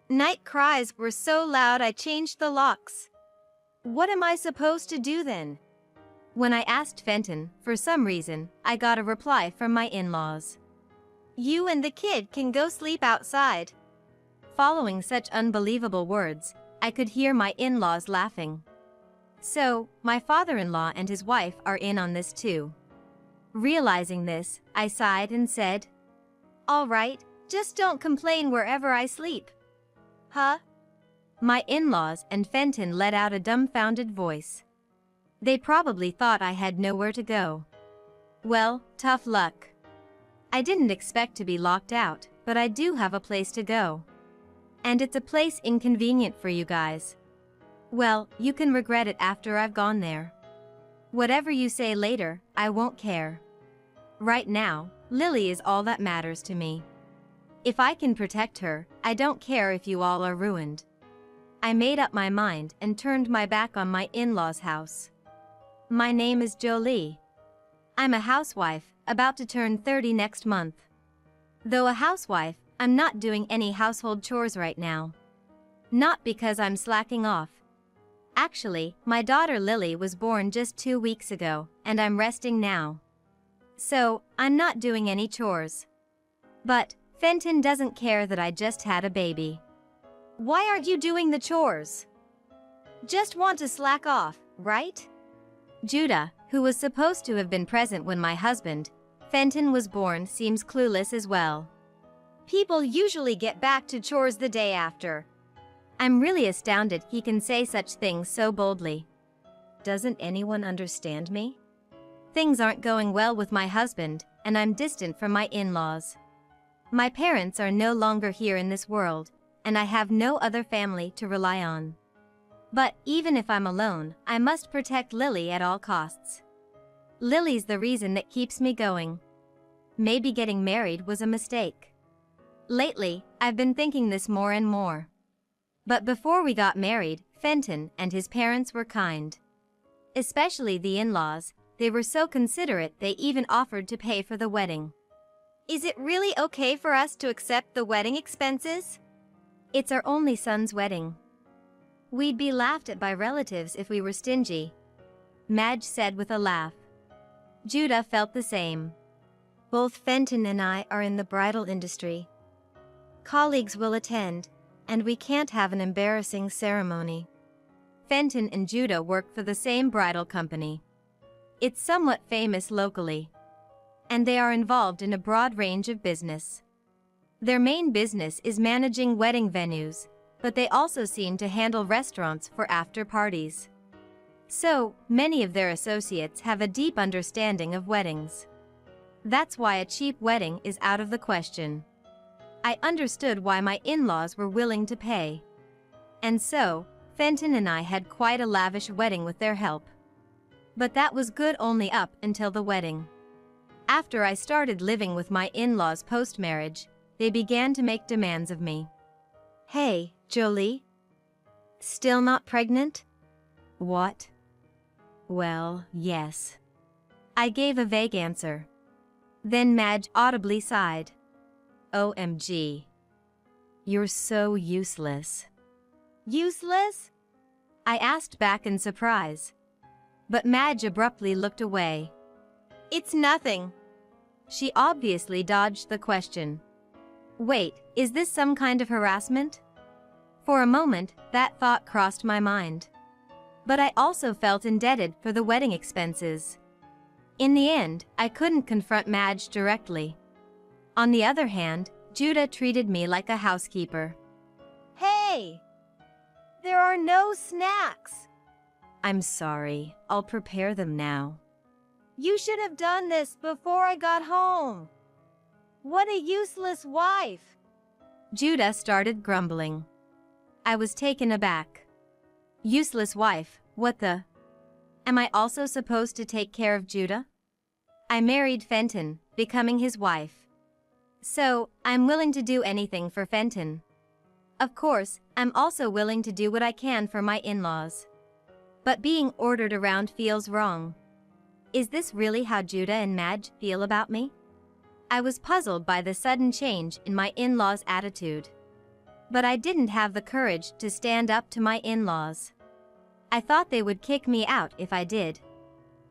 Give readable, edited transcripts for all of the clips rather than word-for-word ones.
Night cries were so loud I changed the locks. What am I supposed to do then? When I asked Fenton, for some reason, I got a reply from my in-laws. You and the kid can go sleep outside. Following such unbelievable words, I could hear my in-laws laughing. So, my father-in-law and his wife are in on this too. Realizing this, I sighed and said, "All right, just don't complain wherever I sleep." Huh? My in-laws and Fenton let out a dumbfounded voice. They probably thought I had nowhere to go. Well, tough luck. I didn't expect to be locked out, but I do have a place to go. And it's a place inconvenient for you guys. Well, you can regret it after I've gone there. Whatever you say later, I won't care. Right now, Lily is all that matters to me. If I can protect her, I don't care if you all are ruined. I made up my mind and turned my back on my in-laws' house. My name is Jolie. I'm a housewife, about to turn 30 next month. Though a housewife, I'm not doing any household chores right now. Not because I'm slacking off. Actually, my daughter Lily was born just 2 weeks ago, and I'm resting now. So, I'm not doing any chores. But, Fenton doesn't care that I just had a baby. Why aren't you doing the chores? Just want to slack off, right? Judah, who was supposed to have been present when my husband, Fenton, was born, seems clueless as well. People usually get back to chores the day after. I'm really astounded he can say such things so boldly. Doesn't anyone understand me? Things aren't going well with my husband, and I'm distant from my in-laws. My parents are no longer here in this world, and I have no other family to rely on. But even if I'm alone, I must protect Lily at all costs. Lily's the reason that keeps me going. Maybe getting married was a mistake. Lately, I've been thinking this more and more. But before we got married, Fenton and his parents were kind. Especially the in-laws, they were so considerate they even offered to pay for the wedding. Is it really okay for us to accept the wedding expenses? It's our only son's wedding. We'd be laughed at by relatives if we were stingy, Madge said with a laugh. Judah felt the same. Both Fenton and I are in the bridal industry. Colleagues will attend, and we can't have an embarrassing ceremony. Fenton and Judah work for the same bridal company. It's somewhat famous locally, and they are involved in a broad range of business. Their main business is managing wedding venues, but they also seem to handle restaurants for after parties. So, many of their associates have a deep understanding of weddings. That's why a cheap wedding is out of the question. I understood why my in-laws were willing to pay. And so, Fenton and I had quite a lavish wedding with their help. But that was good only up until the wedding. After I started living with my in-laws post-marriage, they began to make demands of me. Hey, Jolie? Still not pregnant? What? Well, yes. I gave a vague answer. Then Madge audibly sighed. OMG. You're so useless. Useless? I asked back in surprise. But Madge abruptly looked away. It's nothing. She obviously dodged the question. Wait, is this some kind of harassment? For a moment, that thought crossed my mind. But I also felt indebted for the wedding expenses. In the end, I couldn't confront Madge directly. On the other hand, Judah treated me like a housekeeper. Hey! There are no snacks! I'm sorry, I'll prepare them now. You should have done this before I got home. What a useless wife! Judah started grumbling. I was taken aback. Useless wife, what the? Am I also supposed to take care of Judah? I married Fenton, becoming his wife. So, I'm willing to do anything for Fenton. Of course, I'm also willing to do what I can for my in-laws. But being ordered around feels wrong. Is this really how Judah and Madge feel about me? I was puzzled by the sudden change in my in-laws' attitude. But I didn't have the courage to stand up to my in-laws. I thought they would kick me out if I did.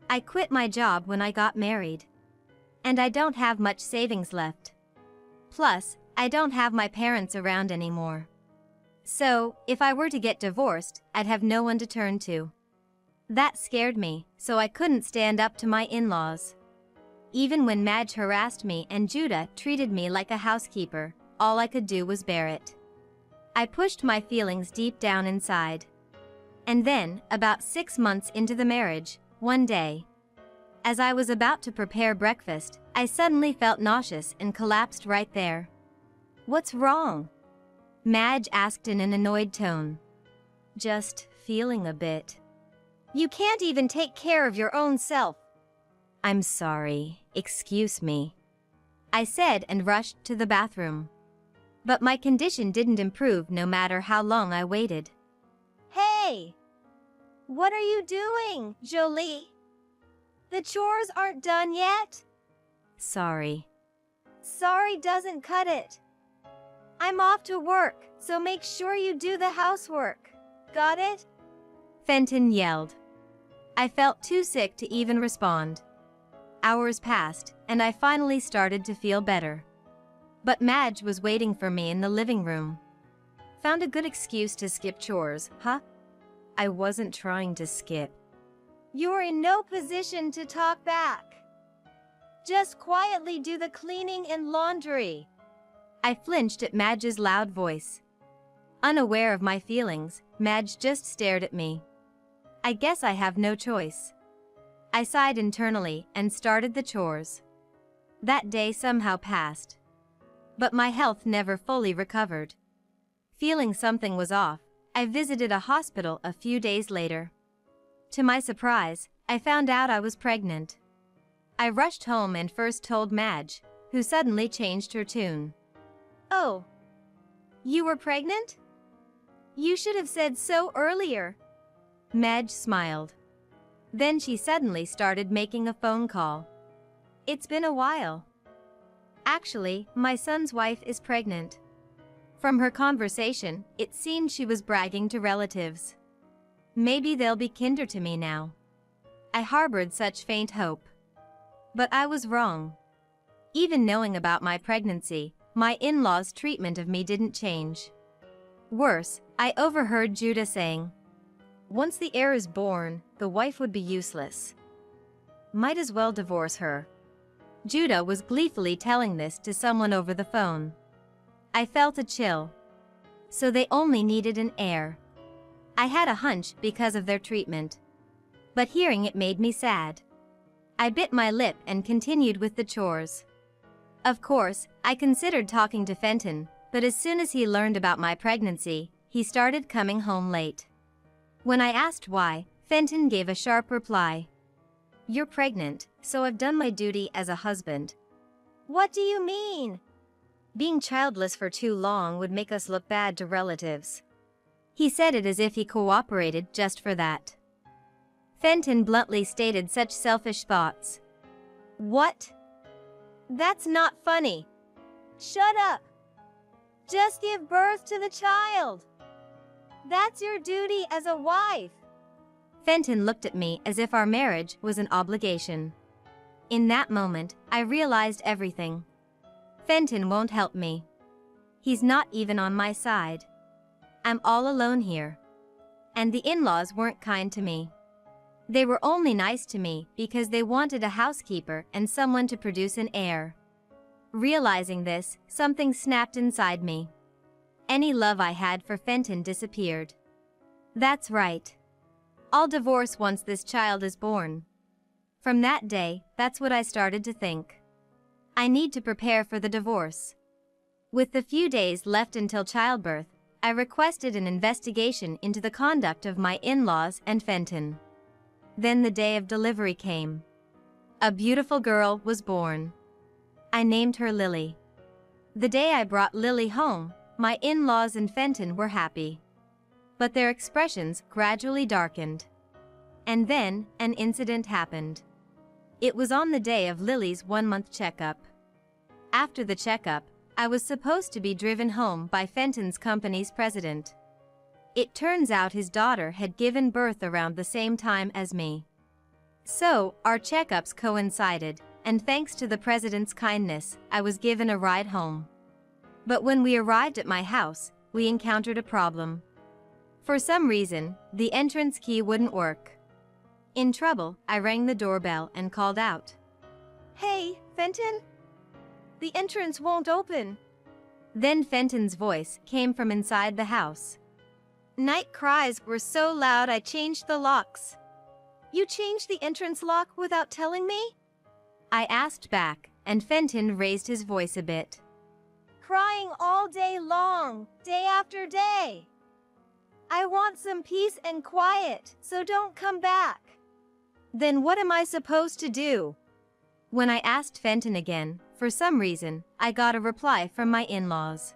I quit my job when I got married. And I don't have much savings left. Plus, I don't have my parents around anymore. So, if I were to get divorced, I'd have no one to turn to. That scared me, so I couldn't stand up to my in-laws. Even when Madge harassed me and Judah treated me like a housekeeper, all I could do was bear it. I pushed my feelings deep down inside. And then, about 6 months into the marriage, one day, as I was about to prepare breakfast, I suddenly felt nauseous and collapsed right there. "What's wrong?" Madge asked in an annoyed tone. "Just feeling a bit." "You can't even take care of your own self." "I'm sorry, excuse me," I said and rushed to the bathroom. But my condition didn't improve no matter how long I waited. "Hey! What are you doing, Jolie? The chores aren't done yet." "Sorry." "Sorry doesn't cut it. I'm off to work, so make sure you do the housework. Got it?" Fenton yelled. I felt too sick to even respond. Hours passed, and I finally started to feel better. But Madge was waiting for me in the living room. "Found a good excuse to skip chores, huh?" I wasn't trying to skip. "You're in no position to talk back. Just quietly do the cleaning and laundry." I flinched at Madge's loud voice. Unaware of my feelings, Madge just stared at me. I guess I have no choice. I sighed internally and started the chores. That day somehow passed. But my health never fully recovered. Feeling something was off, I visited a hospital a few days later. To my surprise, I found out I was pregnant. I rushed home and first told Madge, who suddenly changed her tune. "Oh, you were pregnant? You should have said so earlier." Madge smiled. Then she suddenly started making a phone call. "It's been a while. Actually, my son's wife is pregnant." From her conversation, it seemed she was bragging to relatives. Maybe they'll be kinder to me now. I harbored such faint hope. But I was wrong. Even knowing about my pregnancy, my in-laws' treatment of me didn't change. Worse, I overheard Judah saying, "Once the heir is born, the wife would be useless. Might as well divorce her." Judah was gleefully telling this to someone over the phone. I felt a chill. So they only needed an heir. I had a hunch because of their treatment. But hearing it made me sad. I bit my lip and continued with the chores. Of course, I considered talking to Fenton, but as soon as he learned about my pregnancy, he started coming home late. When I asked why, Fenton gave a sharp reply. "You're pregnant, so I've done my duty as a husband." "What do you mean?" "Being childless for too long would make us look bad to relatives." He said it as if he cooperated just for that. Fenton bluntly stated such selfish thoughts. "What? That's not funny. Shut up. Just give birth to the child. That's your duty as a wife." Fenton looked at me as if our marriage was an obligation. In that moment, I realized everything. Fenton won't help me. He's not even on my side. I'm all alone here. And the in-laws weren't kind to me. They were only nice to me because they wanted a housekeeper and someone to produce an heir. Realizing this, something snapped inside me. Any love I had for Fenton disappeared. That's right. I'll divorce once this child is born. From that day, that's what I started to think. I need to prepare for the divorce. With the few days left until childbirth, I requested an investigation into the conduct of my in-laws and Fenton. Then the day of delivery came. A beautiful girl was born. I named her Lily. The day I brought Lily home, my in-laws and Fenton were happy. But their expressions gradually darkened. And then, an incident happened. It was on the day of Lily's 1-month checkup. After the checkup, I was supposed to be driven home by Fenton's company's president. It turns out his daughter had given birth around the same time as me. So, our checkups coincided, and thanks to the president's kindness, I was given a ride home. But when we arrived at my house, we encountered a problem. For some reason, the entrance key wouldn't work. In trouble, I rang the doorbell and called out. Hey, Fenton? The entrance won't open. Then Fenton's voice came from inside the house. Night cries were so loud I changed the locks. You changed the entrance lock without telling me? I asked back, and Fenton raised his voice a bit. Crying all day long, day after day. I want some peace and quiet, so don't come back. Then what am I supposed to do? When I asked Fenton again, for some reason, I got a reply from my in-laws.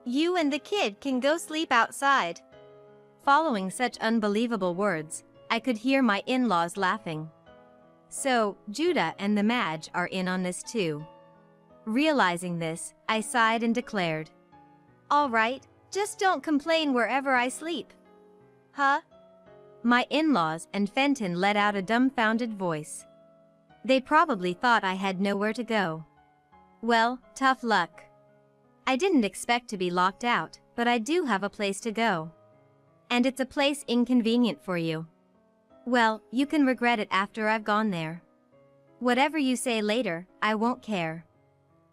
You and the kid can go sleep outside. Following such unbelievable words, I could hear my in-laws laughing. So, Judah and the Madge are in on this too. Realizing this, I sighed and declared, All right, just don't complain wherever I sleep. Huh? My in-laws and Fenton let out a dumbfounded voice. They probably thought I had nowhere to go. Well, tough luck. I didn't expect to be locked out, but I do have a place to go. And it's a place inconvenient for you. Well, you can regret it after I've gone there. Whatever you say later, I won't care.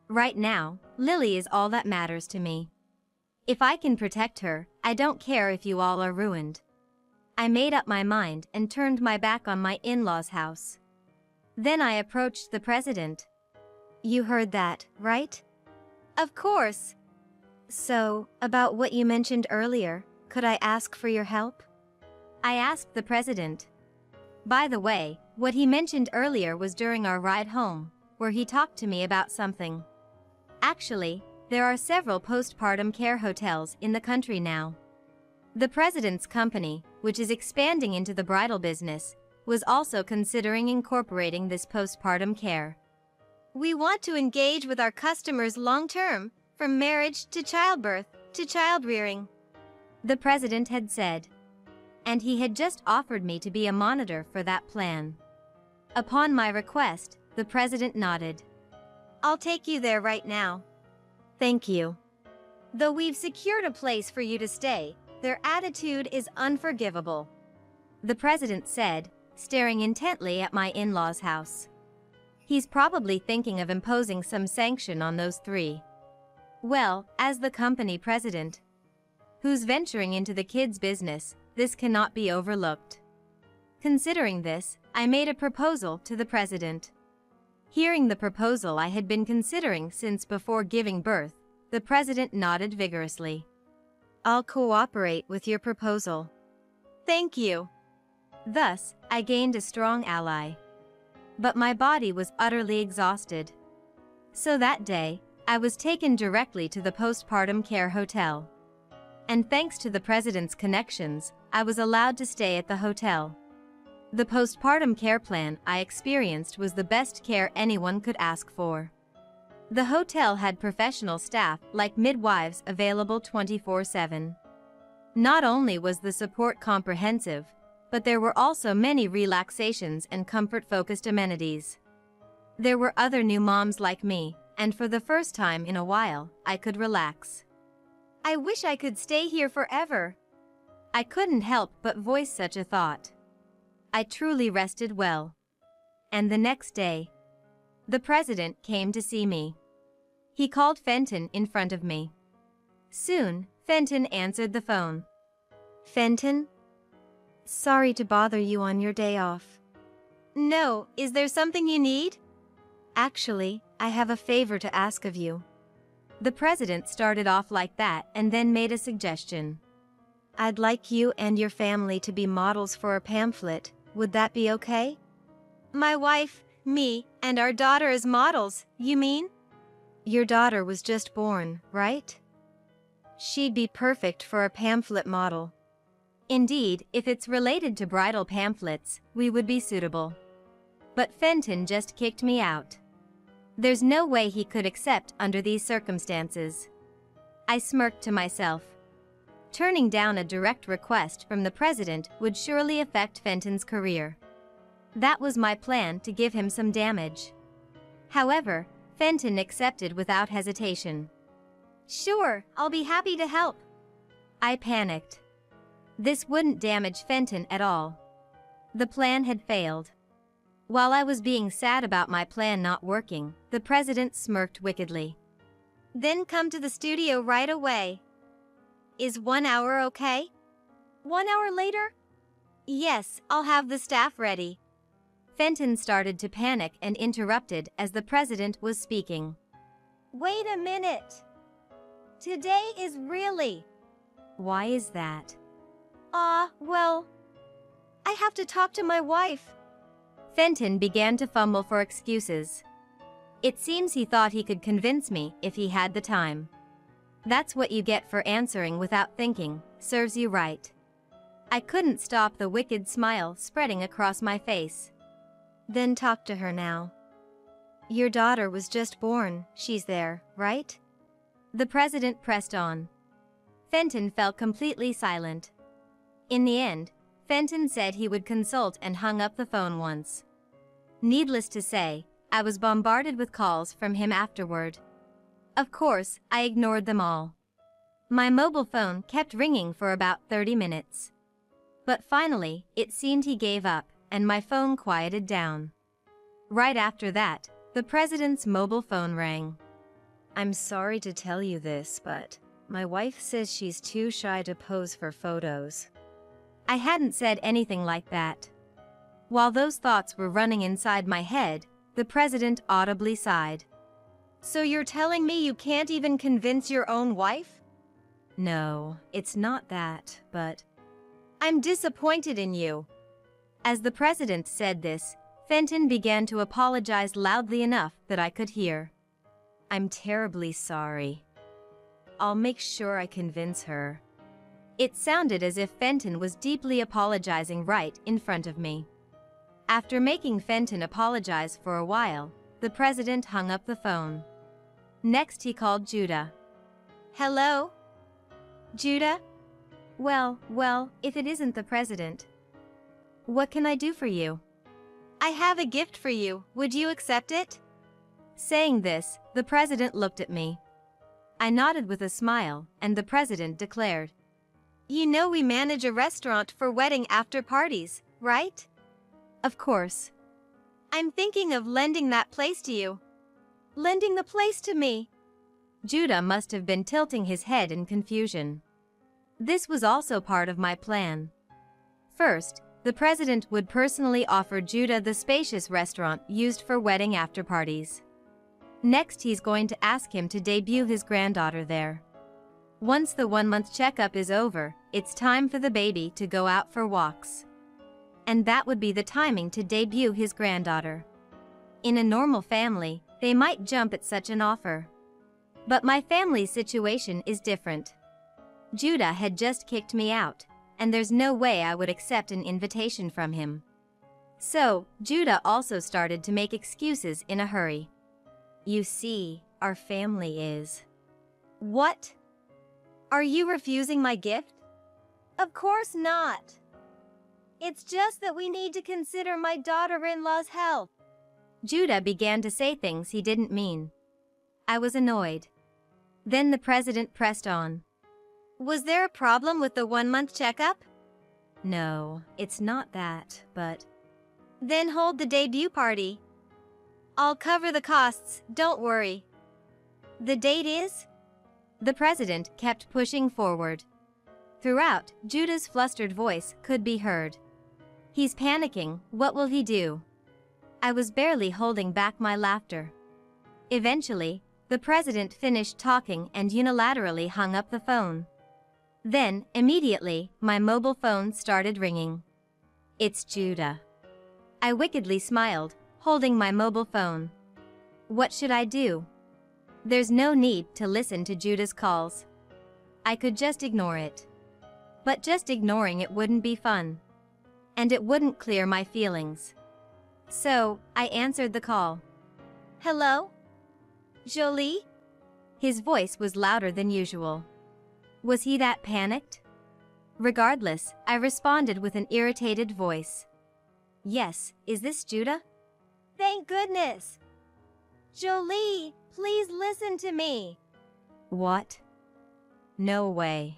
Right now, Lily is all that matters to me. If I can protect her, I don't care if you all are ruined. I made up my mind and turned my back on my in-laws' house. Then I approached the president. You heard that, right? Of course. So, about what you mentioned earlier, could I ask for your help? I asked the president. By the way, what he mentioned earlier was during our ride home, where he talked to me about something. Actually, there are several postpartum care hotels in the country now. The president's company, which is expanding into the bridal business, was also considering incorporating this postpartum care. We want to engage with our customers long-term, from marriage to childbirth to child-rearing, the president had said. And he had just offered me to be a monitor for that plan. Upon my request, the president nodded. I'll take you there right now. Thank you. Though we've secured a place for you to stay, their attitude is unforgivable, the president said, staring intently at my in-laws' house. He's probably thinking of imposing some sanction on those three. Well, as the company president, who's venturing into the kids' business, this cannot be overlooked. Considering this, I made a proposal to the president. Hearing the proposal I had been considering since before giving birth, the president nodded vigorously. I'll cooperate with your proposal. Thank you. Thus, I gained a strong ally. But my body was utterly exhausted. So that day, I was taken directly to the postpartum care hotel. And thanks to the president's connections, I was allowed to stay at the hotel. The postpartum care plan I experienced was the best care anyone could ask for. The hotel had professional staff like midwives available 24/7. Not only was the support comprehensive, but there were also many relaxations and comfort-focused amenities. There were other new moms like me, and for the first time in a while, I could relax. I wish I could stay here forever. I couldn't help but voice such a thought. I truly rested well. And the next day, the president came to see me. He called Fenton in front of me. Soon, Fenton answered the phone. Fenton? Sorry to bother you on your day off. No, is there something you need? Actually, I have a favor to ask of you. The president started off like that and then made a suggestion. I'd like you and your family to be models for a pamphlet. Would that be okay? My wife, me, and our daughter as models, you mean? Your daughter was just born, right? She'd be perfect for a pamphlet model. Indeed, if it's related to bridal pamphlets, we would be suitable. But Fenton just kicked me out. There's no way he could accept under these circumstances. I smirked to myself. Turning down a direct request from the president would surely affect Fenton's career. That was my plan, to give him some damage. However, Fenton accepted without hesitation. Sure, I'll be happy to help. I panicked. This wouldn't damage Fenton at all. The plan had failed. While I was being sad about my plan not working, the president smirked wickedly. Then come to the studio right away. Is 1 hour okay? 1 hour later? Yes, I'll have the staff ready. Fenton started to panic and interrupted as the president was speaking. Wait a minute. Today is really... Why is that? Well, I have to talk to my wife. Fenton began to fumble for excuses. It seems he thought he could convince me if he had the time. That's what you get for answering without thinking, serves you right. I couldn't stop the wicked smile spreading across my face. Then talk to her now. Your daughter was just born, she's there, right? The president pressed on. Fenton fell completely silent. In the end, Fenton said he would consult and hung up the phone once. Needless to say, I was bombarded with calls from him afterward. Of course, I ignored them all. My mobile phone kept ringing for about 30 minutes. But finally, it seemed he gave up, and my phone quieted down. Right after that, the president's mobile phone rang. I'm sorry to tell you this, but my wife says she's too shy to pose for photos. I hadn't said anything like that. While those thoughts were running inside my head, the president audibly sighed. So you're telling me you can't even convince your own wife? No, it's not that, but... I'm disappointed in you. As the president said this, Fenton began to apologize loudly enough that I could hear. I'm terribly sorry. I'll make sure I convince her. It sounded as if Fenton was deeply apologizing right in front of me. After making Fenton apologize for a while, the president hung up the phone. Next he called Judah. Hello? Judah? Well, if it isn't the president. What can I do for you? I have a gift for you, would you accept it? Saying this, the president looked at me. I nodded with a smile, and the president declared. You know we manage a restaurant for wedding after parties, right? Of course. I'm thinking of lending that place to you. Lending the place to me? Judah must have been tilting his head in confusion. This was also part of my plan. First, the president would personally offer Judah the spacious restaurant used for wedding after parties. Next, he's going to ask him to debut his granddaughter there. Once the 1-month checkup is over, it's time for the baby to go out for walks. And that would be the timing to debut his granddaughter. In a normal family, they might jump at such an offer. But my family's situation is different. Judah had just kicked me out, and there's no way I would accept an invitation from him. So, Judah also started to make excuses in a hurry. You see, our family is... What? Are you refusing my gift? Of course not. It's just that we need to consider my daughter-in-law's health. Judah began to say things he didn't mean. I was annoyed. Then the president pressed on. Was there a problem with the 1-month checkup? No, it's not that, but... Then hold the debut party. I'll cover the costs, don't worry. The date is? The president kept pushing forward. Throughout, Judah's flustered voice could be heard. He's panicking, what will he do? I was barely holding back my laughter. Eventually, the president finished talking and unilaterally hung up the phone. Then, immediately, my mobile phone started ringing. It's Judah. I wickedly smiled, holding my mobile phone. What should I do? There's no need to listen to Judah's calls. I could just ignore it. But just ignoring it wouldn't be fun. And it wouldn't clear my feelings. So, I answered the call. Hello? Jolie? His voice was louder than usual. Was he that panicked? Regardless, I responded with an irritated voice. Yes, is this Judah? Thank goodness! Jolie, please listen to me. What? No way.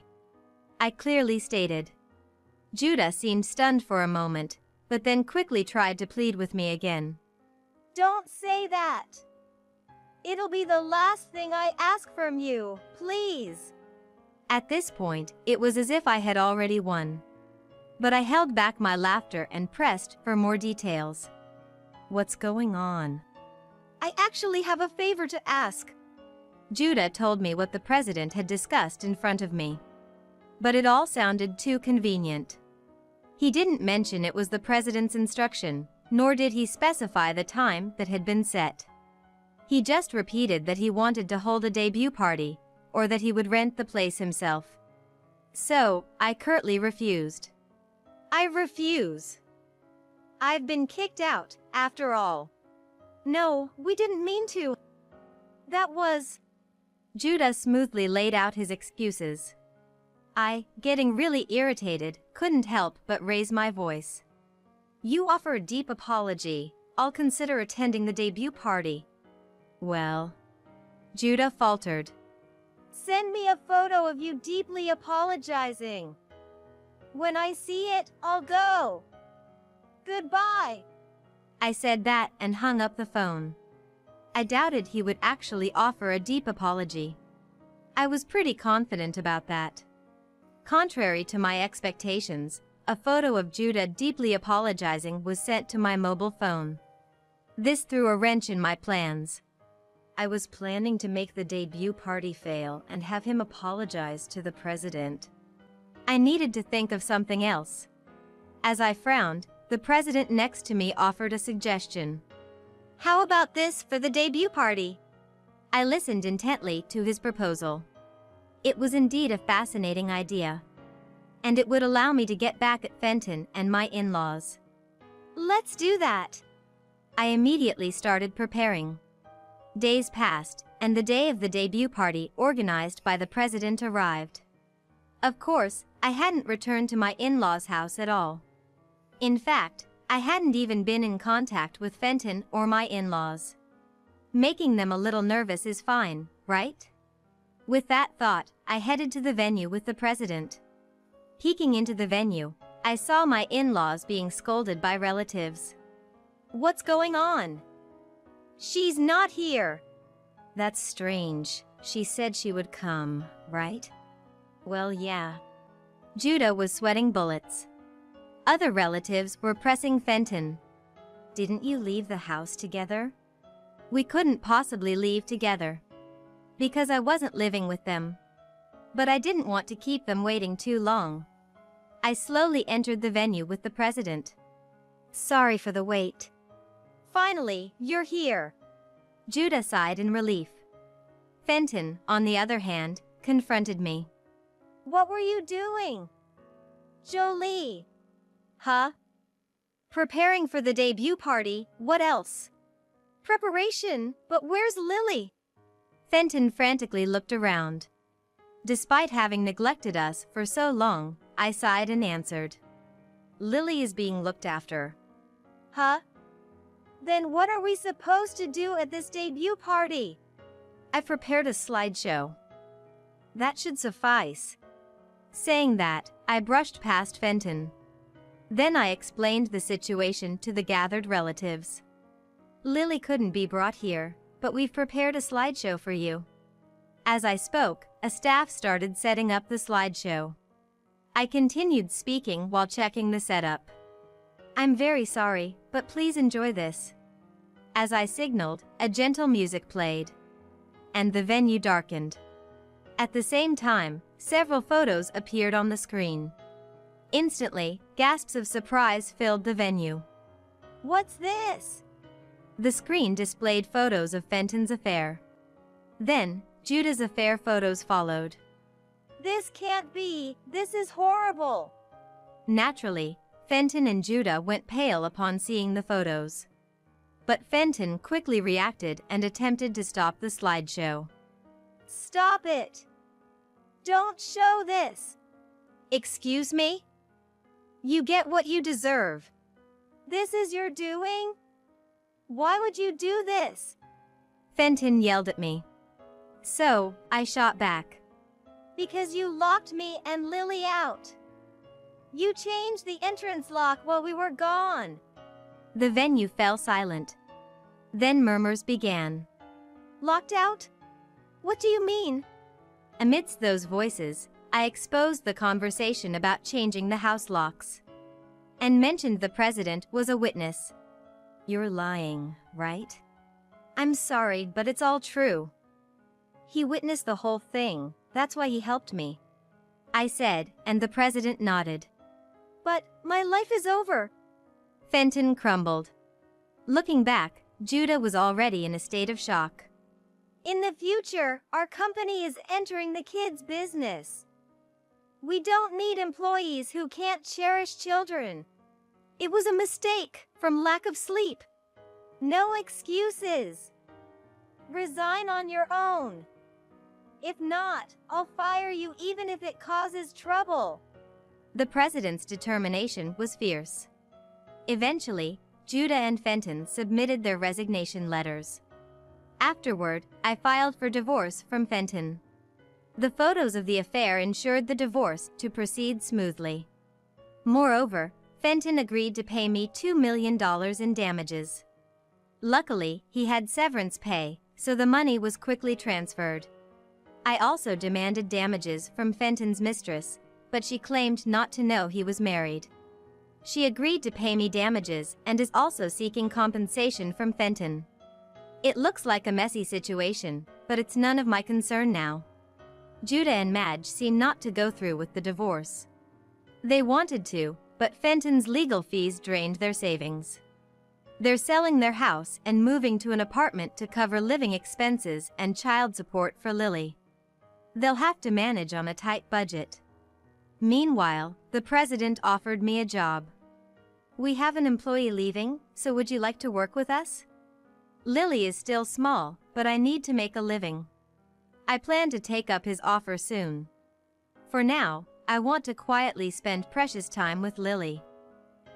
I clearly stated. Judah seemed stunned for a moment, but then quickly tried to plead with me again. Don't say that. It'll be the last thing I ask from you, please. At this point, it was as if I had already won. But I held back my laughter and pressed for more details. What's going on? I actually have a favor to ask. Judah told me what the president had discussed in front of me. But it all sounded too convenient. He didn't mention it was the president's instruction, nor did he specify the time that had been set. He just repeated that he wanted to hold a debut party, or that he would rent the place himself. So, I curtly refused. I refuse. I've been kicked out, after all. No, we didn't mean to. That was... Judah smoothly laid out his excuses. I, getting really irritated, couldn't help but raise my voice. You offer a deep apology. I'll consider attending the debut party. Well... Judah faltered. Send me a photo of you deeply apologizing. When I see it, I'll go. Goodbye. I said that and hung up the phone. I doubted he would actually offer a deep apology. I was pretty confident about that. Contrary to my expectations, a photo of Judah deeply apologizing was sent to my mobile phone. This threw a wrench in my plans. I was planning to make the debut party fail and have him apologize to the president. I needed to think of something else. As I frowned, the president next to me offered a suggestion. How about this for the debut party? I listened intently to his proposal. It was indeed a fascinating idea. And it would allow me to get back at Fenton and my in-laws. Let's do that. I immediately started preparing. Days passed, and the day of the debut party organized by the president arrived. Of course, I hadn't returned to my in-laws' house at all. In fact, I hadn't even been in contact with Fenton or my in-laws. Making them a little nervous is fine, right? With that thought, I headed to the venue with the president. Peeking into the venue, I saw my in-laws being scolded by relatives. What's going on? She's not here. That's strange. She said she would come, right? Well, yeah. Judah was sweating bullets. Other relatives were pressing Fenton. Didn't you leave the house together? We couldn't possibly leave together. Because I wasn't living with them. But I didn't want to keep them waiting too long. I slowly entered the venue with the president. Sorry for the wait. Finally, you're here. Judah sighed in relief. Fenton, on the other hand, confronted me. What were you doing? Jolie. Huh? Preparing for the debut party, what else? Preparation, but where's Lily? Fenton frantically looked around. Despite having neglected us for so long, I sighed and answered. Lily is being looked after. Huh? Then what are we supposed to do at this debut party? I've prepared a slideshow. That should suffice. Saying that, I brushed past Fenton. Then I explained the situation to the gathered relatives. Lily couldn't be brought here, but we've prepared a slideshow for you. As I spoke, a staff started setting up the slideshow. I continued speaking while checking the setup. I'm very sorry, but please enjoy this. As I signaled, a gentle music played. And the venue darkened. At the same time, several photos appeared on the screen. Instantly, gasps of surprise filled the venue. What's this? The screen displayed photos of Fenton's affair. Then, Judah's affair photos followed. This can't be. This is horrible. Naturally, Fenton and Judah went pale upon seeing the photos. But Fenton quickly reacted and attempted to stop the slideshow. Stop it! Don't show this! Excuse me? You get what you deserve. This is your doing? Why would you do this? Fenton yelled at me. So, I shot back. Because you locked me and Lily out. You changed the entrance lock while we were gone. The venue fell silent. Then murmurs began. Locked out? What do you mean? Amidst those voices, I exposed the conversation about changing the house locks. And mentioned the president was a witness. You're lying, right? I'm sorry, but it's all true. He witnessed the whole thing, that's why he helped me. I said, and the president nodded. But my life is over. Fenton crumbled. Looking back, Judah was already in a state of shock. In the future, our company is entering the kids' business. We don't need employees who can't cherish children. It was a mistake from lack of sleep. No excuses. Resign on your own. If not, I'll fire you even if it causes trouble. The president's determination was fierce. Eventually, Judah and Fenton submitted their resignation letters. Afterward, I filed for divorce from Fenton. The photos of the affair ensured the divorce to proceed smoothly. Moreover, Fenton agreed to pay me $2 million in damages. Luckily, he had severance pay, so the money was quickly transferred. I also demanded damages from Fenton's mistress, but she claimed not to know he was married. She agreed to pay me damages and is also seeking compensation from Fenton. It looks like a messy situation, but it's none of my concern now. Judah and Madge seem not to go through with the divorce. They wanted to, but Fenton's legal fees drained their savings. They're selling their house and moving to an apartment to cover living expenses and child support for Lily. They'll have to manage on a tight budget. Meanwhile, the president offered me a job. We have an employee leaving, so would you like to work with us? Lily is still small, but I need to make a living. I plan to take up his offer soon. For now, I want to quietly spend precious time with Lily.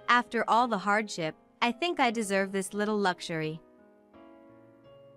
After all the hardship, I think I deserve this little luxury.